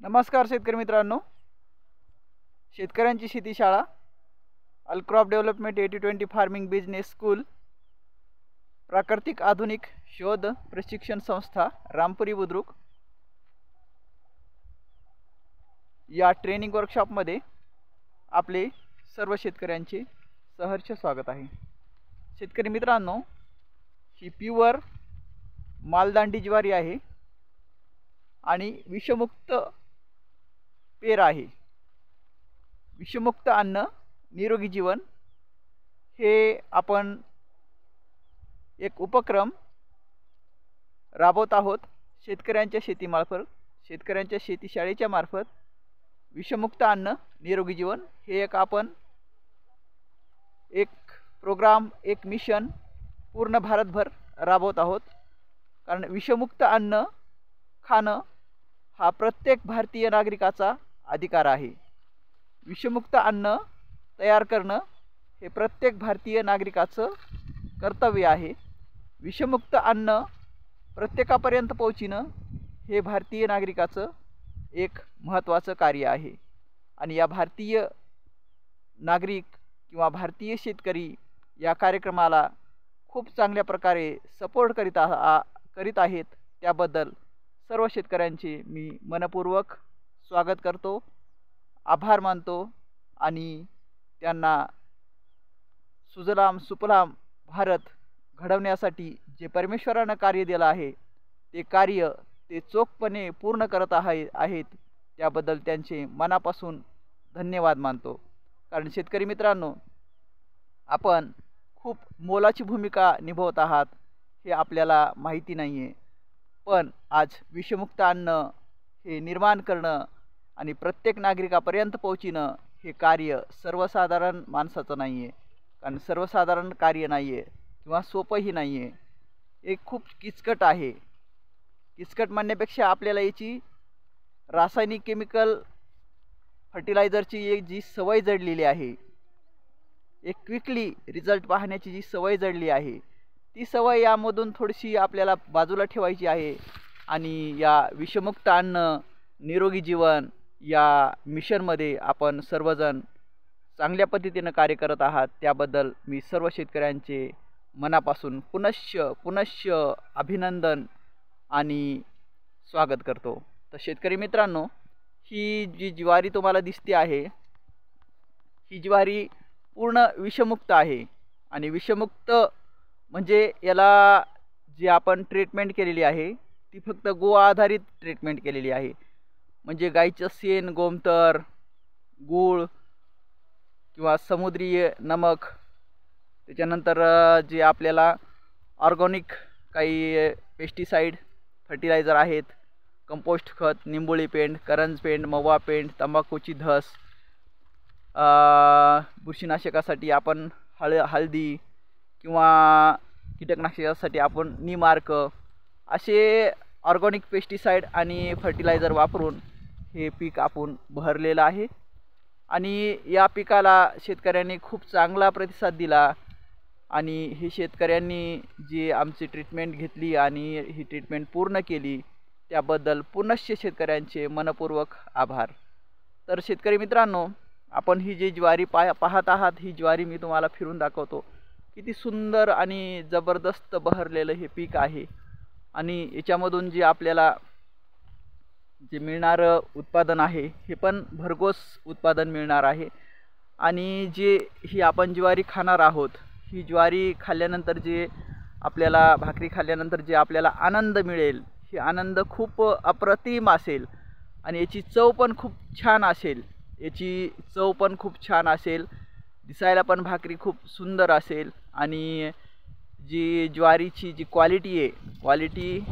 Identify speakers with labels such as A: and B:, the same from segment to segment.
A: नमस्कार शेतकरी मित्रांनो, शेतकऱ्यांची शेती शाळा अलक्रॉप डेव्हलपमेंट 80-20 फार्मिंग बिझनेस स्कूल, प्राकृतिक आधुनिक शोध प्रशिक्षण संस्था रामपुरी बुद्रुक या ट्रेनिंग वर्कशॉपमध्ये आपले सर्व शेतकऱ्यांचे सहर्ष स्वागत आहे। शेतकरी मित्रांनो, ही प्युअर मालदांडी ज्वारी आहे आणि विषमुक्त पेर आहे। विषमुक्त अन्न निरोगी जीवन हे आपण एक उपक्रम राबवत आहोत। शेतकऱ्यांच्या शेतीमार्फत, शेतकऱ्यांच्या शेतीशाळेच्या मार्फत विषमुक्त अन्न निरोगी जीवन हे एक प्रोग्राम, एक मिशन पूर्ण भारतभर राबवत आहोत। कारण विषमुक्त अन्न खाणं हा प्रत्येक भारतीय नागरिकाचा अधिकार आहे। विषमुक्त अन्न तयार करणं हे प्रत्येक भारतीय नागरिकाचं कर्तव्य आहे। विषमुक्त अन्न प्रत्येकापर्यंत पोहोचणं हे भारतीय नागरिकाचं एक महत्त्वाचं कार्य आहे। आणि या भारतीय नागरिक किंवा भारतीय शेतकरी या कार्यक्रमाला खूप चांगल्या प्रकारे सपोर्ट करीत आहेत। त्याबद्दल सर्व शेतकऱ्यांचे मी मनपूर्वक स्वागत करतो, आभार मानतो आणि त्यांना सुजलाम सुफलाम भारत घडवण्यासाठी जे परमेश्वरानं कार्य दिलं आहे ते कार्य ते चोखपणे पूर्ण करत आहेत। त्याबद्दल त्यांचे मनापासून धन्यवाद मानतो। कारण शेतकरी मित्रांनो, आपण खूप मोलाची भूमिका निभावत आहात हे आपल्याला माहिती नाही आहे। पण आज विषमुक्त अन्न हे निर्माण करणं आणि प्रत्येक नागरिकापर्यंत पोहोचणं हे कार्य सर्वसाधारण माणसाचं नाही आहे। कारण सर्वसाधारण कार्य नाही आहे किंवा सोपंही नाही आहे, एक खूप किचकट आहे। किचकट म्हणण्यापेक्षा आपल्याला याची रासायनिक केमिकल फर्टिलायझरची एक जी सवय जडलेली आहे, एक क्विकली रिझल्ट पाहण्याची जी सवय जडली आहे, ती सवय यामधून थोडीशी आपल्याला बाजूला ठेवायची आहे। आणि या विषमुक्त अन्न निरोगी जीवन या मिशनमध्ये आपण सर्वजण चांगल्या पद्धतीने कार्य करत आहात। त्याबद्दल मी सर्व शेतकऱ्यांचे मनापासून पुनश्च अभिनंदन आणि स्वागत करतो। तर शेतकरी मित्रांनो, ही जी ज्वारी तुम्हाला दिसते आहे, ही ज्वारी पूर्ण विषमुक्त आहे। आणि विषमुक्त म्हणजे याला जी आपण ट्रीटमेंट केलेली आहे ती फक्त गो आधारित ट्रीटमेंट केलेली आहे। म्हणजे गाईचं शेण, गोमूत्र, गूळ किंवा समुद्री नमक, त्याच्यानंतर जे आपल्याला ऑर्गॅनिक काही पेस्टिसाइड फर्टिलायझर आहेत, कंपोस्ट खत, निंबोळी पेंड, करंज पेंड, मवा पेंड, तंबाखूची धस, बुरशीनाशकासाठी आपण हळदी किंवा कीटकनाशकासाठी आपण नीमार्क, असे ऑर्गॅनिक पेस्टिसाइड आणि फर्टिलायझर वापरून हे पीक आपण बहरलेलं आहे। आणि या पिकाला शेतकऱ्यांनी खूप चांगला प्रतिसाद दिला आणि हे शेतकऱ्यांनी जी आमची ट्रीटमेंट घेतली आणि ही ट्रीटमेंट पूर्ण केली त्याबद्दल पुनश्च शेतकऱ्यांचे मनपूर्वक आभार। तर शेतकरी मित्रांनो, आपण ही जी ज्वारी पाहत आहात, ही ज्वारी मी तुम्हाला फिरून दाखवतो। किती सुंदर आणि जबरदस्त बहरलेलं हे पीक आहे। आणि याच्यामधून जे आपल्याला जे मिळणारं उत्पादन आहे हे पण भरघोस उत्पादन मिळणार आहे। आणि जे ही आपण ज्वारी खाणार आहोत, ही ज्वारी खाल्ल्यानंतर जे आपल्याला भाकरी खाल्ल्यानंतर जे आपल्याला आनंद मिळेल, ही आनंद खूप अप्रतिम असेल आणि याची चव पण खूप छान असेल, दिसायला पण भाकरी खूप सुंदर असेल। आणि जी ज्वारीची जी क्वालिटी आहे,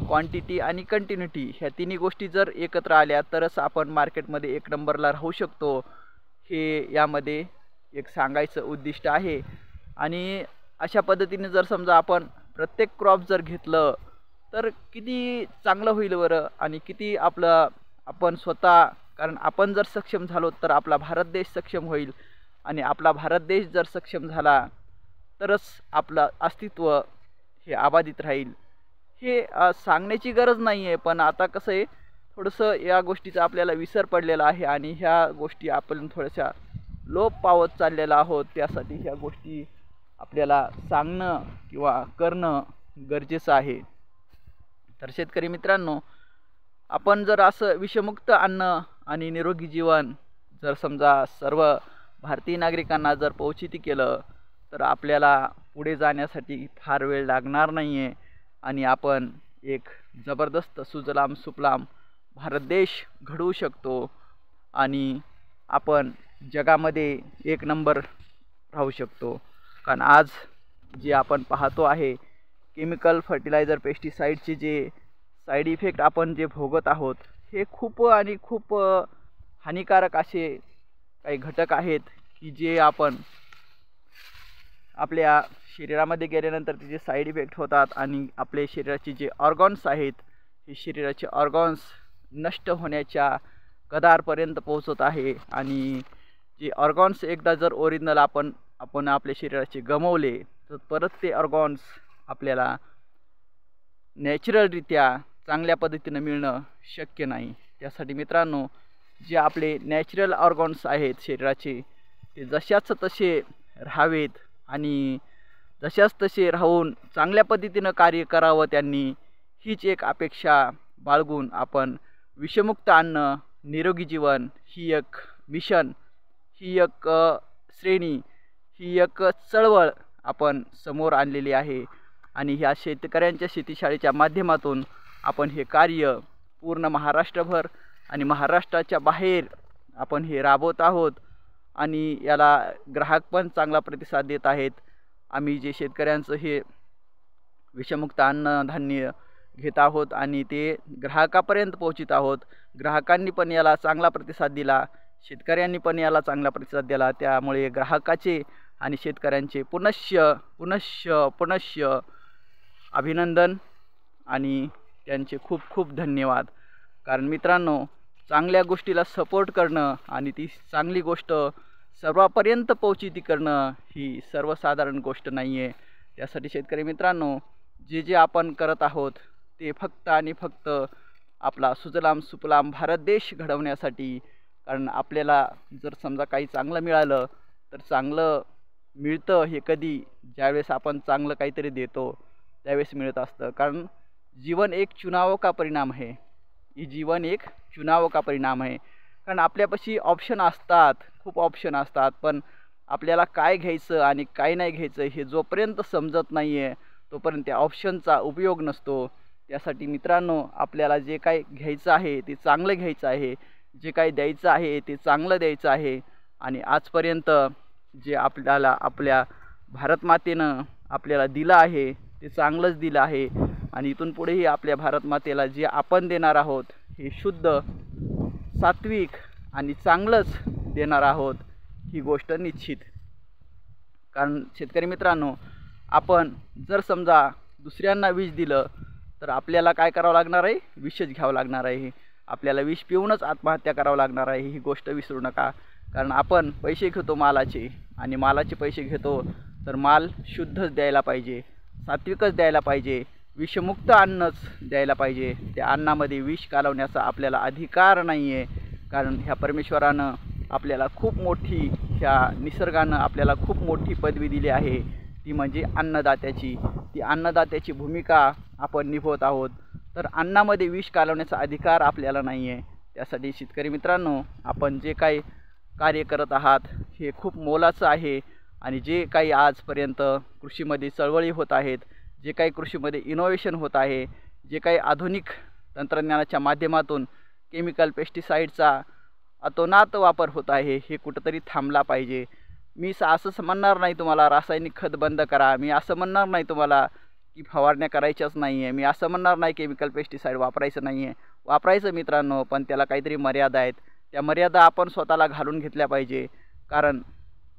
A: क्वांटिटी आणि कंटिन्युटी, ह्या तिन्ही गोष्टी जर एकत्र आल्या तरच आपण मार्केटमध्ये एक नंबरला राहू शकतो, हे यामध्ये एक सांगायचं उद्दिष्ट आहे। आणि अशा पद्धतीने जर समजा आपण प्रत्येक क्रॉप जर घेतलं तर किती चांगलं होईल बरं। आणि किती आपण स्वतः, कारण आपण जर सक्षम झालो तर आपला भारत देश सक्षम होईल आणि आपला भारत देश जर सक्षम झाला तरच आपलं अस्तित्व हे अबाधित राहील। हे सांगण्याची गरज नाही आहे, पण आता कसं आहे, थोडंसं या गोष्टीचा आपल्याला विसर पडलेला आहे आणि ह्या गोष्टी आपण थोड्याशा लोप पावत चाललेला आहोत. त्यासाठी ह्या गोष्टी आपल्याला सांगणं किंवा करणं गरजेचं आहे. तर शेतकरी मित्रांनो, आपण जर असं विषमुक्त अन्न आणि निरोगी जीवन जर समजा सर्व भारतीय नागरिकांना जर पोहोचित केलं तर आपल्याला पुढे जाण्यासाठी फार वेळ लागणार नाही आहे आणि आपण एक जबरदस्त सुजलाम सुफलाम भारत देश घडवू शकतो आणि आपण जगामध्ये एक नंबर राहू शकतो. कारण आज जे आपण पाहतो आहे केमिकल फर्टिलायझर पेस्टिसाईडचे जे साईड इफेक्ट आपण जे भोगत आहोत हे खूप आणि खूप हानिकारक असे काही घटक आहेत की जे आपण आपल्या शरीरामध्ये गेल्यानंतर त्याचे साईड इफेक्ट होतात आणि आपले शरीराचे जे ऑर्गन्स आहेत हे शरीराचे ऑर्गन्स नष्ट होण्याच्या कदारपर्यंत पोहोचत आहे. आणि जे ऑर्गन्स एकदा जर ओरिजिनल आपण आपल्या शरीराचे गमावले तर परत ते ऑर्गन्स आपल्याला नॅचरलरित्या चांगल्या पद्धतीनं मिळणं शक्य नाही. त्यासाठी मित्रांनो, जे आपले नॅचरल ऑर्गन्स आहेत शरीराचे ते जशाच तसे राहावेत आणि जशाच तसे राहून चांगल्या पद्धतीनं कार्य करावं त्यांनी, हीच एक अपेक्षा बाळगून आपण विषमुक्त अन्न निरोगी जीवन ही एक मिशन, ही एक श्रेणी, ही एक चळवळ आपण समोर आणलेली आहे. आणि ह्या शेतकऱ्यांच्या शेतीशाळेच्या माध्यमातून आपण हे कार्य पूर्ण महाराष्ट्रभर आणि महाराष्ट्राच्या बाहेर आपण हे राबवत आहोत आणि याला ग्राहक पण चांगला प्रतिसाद देत आहेत. आम्ही जे शेतकऱ्यांचं हे विषमुक्त अन्नधान्य घेत आहोत आणि ते ग्राहकापर्यंत पोहोचित आहोत. ग्राहकांनी पण याला चांगला प्रतिसाद दिला, शेतकऱ्यांनी पण याला चांगला प्रतिसाद दिला. त्यामुळे ग्राहकाचे आणि शेतकऱ्यांचे पुनश्च अभिनंदन आणि त्यांचे खूप खूप धन्यवाद. कारण मित्रांनो, चांगल्या गोष्टीला सपोर्ट करणं आणि ती चांगली गोष्ट सर्वांपर्यंत पोहोचित करणं ही सर्वसाधारण गोष्ट नाही आहे. त्यासाठी शेतकरी मित्रांनो, जे आपण करत आहोत ते फक्त आणि फक्त आपला सुजलाम सुफलाम भारत देश घडवण्यासाठी. कारण आपल्याला जर समजा काही चांगलं मिळालं तर चांगलं मिळतं हे कधी, ज्यावेळेस आपण चांगलं काहीतरी देतो त्यावेळेस मिळत असतं. कारण जीवन एक चुनाव का परिणाम है, ही जीवन एक चुनाव का परिणाम आहे. कारण आपल्यापाशी ऑप्शन असतात, खूप ऑप्शन असतात, पण आपल्याला काय घ्यायचं आणि काय नाही घ्यायचं हे जोपर्यंत समजत नाही आहे तोपर्यंत त्या ऑप्शनचा उपयोग नसतो. त्यासाठी मित्रांनो, आपल्याला जे काही घ्यायचं आहे ते चांगलं घ्यायचं आहे, जे काही द्यायचं आहे ते चांगलं द्यायचं आहे. आणि आजपर्यंत जे आपल्याला आपल्या भारतमातेनं आपल्याला दिलं आहे ते चांगलंच दिलं आहे आणि इथून पुढेही आपल्या भारतमातेला जे आपण देणार आहोत हे शुद्ध, सात्विक आणि चांगलंच देणार आहोत, ही गोष्ट निश्चित. कारण शेतकरी मित्रांनो, आपण जर समजा दुसऱ्यांना विष दिलं तर आपल्याला काय करावं लागणार आहे, विषच घ्यावं लागणार आहे. आपल्याला विष पिऊनच आत्महत्या करावं लागणार आहे, ही गोष्ट विसरू नका. कारण आपण पैसे घेतो मालाचे आणि मालाचे पैसे घेतो तर माल शुद्धच द्यायला पाहिजे, सात्विकच द्यायला पाहिजे, विषमुक्त अन्नच द्यायला पाहिजे. त्या अन्नामध्ये विष कालवण्याचा आपल्याला अधिकार नाही आहे. कारण ह्या परमेश्वरानं आपल्याला खूप मोठी, ह्या निसर्गानं आपल्याला खूप मोठी पदवी दिली आहे, ती म्हणजे अन्नदात्याची. ती अन्नदात्याची भूमिका आपण निभवत आहोत. तर अन्नामध्ये विष कालवण्याचा अधिकार आपल्याला नाही आहे. त्यासाठी शेतकरी मित्रांनो, आपण जे काही कार्य करत आहात हे खूप मोलाचं आहे. आणि जे काही आजपर्यंत कृषीमध्ये चळवळी होत आहेत, जे काही कृषीमध्ये इनोव्हेशन होत आहे, जे काही आधुनिक तंत्रज्ञानाच्या माध्यमातून केमिकल पेस्टिसाईडचा अतोनात वापर होत आहे, हे कुठंतरी थांबला पाहिजे. मी असं म्हणणार नाही तुम्हाला रासायनिक खत बंद करा, मी असं म्हणणार नाही तुम्हाला की फवारण्या करायच्याच नाही आहे, मी असं म्हणणार नाही केमिकल पेस्टिसाईड वापरायचं नाही आहे. वापरायचं मित्रांनो, पण त्याला काहीतरी मर्यादा आहेत. त्या मर्यादा आपण स्वतःला घालून घेतल्या पाहिजे. कारण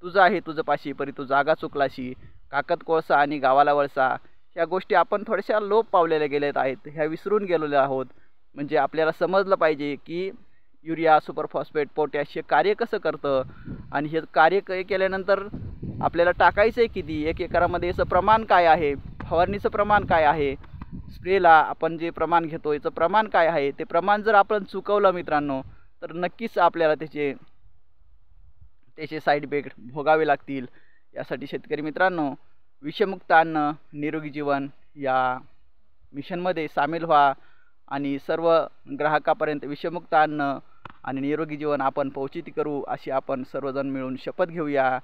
A: तुझं आहे तुझं पाशी परी तू जागा चुकलाशी, काकत कोळसा आणि गावाला वळसा, ह्या गोष्टी आपण थोड्याशा लोप पावलेल्या गेलेत आहेत, ह्या विसरून गेलेलो आहोत. म्हणजे आपल्याला समजलं पाहिजे की युरिया, सुपर फॉस्फेट, पोटॅश हे कार्य कसं करतं आणि हे कार्य केल्यानंतर आपल्याला टाकायचं आहे किती, एक एकरामध्ये याचं प्रमाण काय आहे, फवारणीचं प्रमाण काय आहे, स्प्रेला आपण जे प्रमाण घेतो याचं प्रमाण काय आहे ते प्रमाण जर आपण चुकवलं मित्रांनो तर नक्कीच आपल्याला त्याचे साईड इफेक्ट भोगावे लागतील। यासाठी शेतकरी मित्रांनो, विषमुक्त अन्न निरोगी जीवन या मिशनमध्ये सामील व्हा आणि सर्व ग्राहकापर्यंत विषमुक्त अन्न आणि निरोगी जीवन आपण पोहोचित करू अशी आपण सर्वजण मिळून शपथ घेऊया।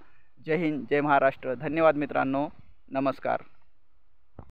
A: जय हिंद, जय महाराष्ट्र। धन्यवाद मित्रांनो, नमस्कार।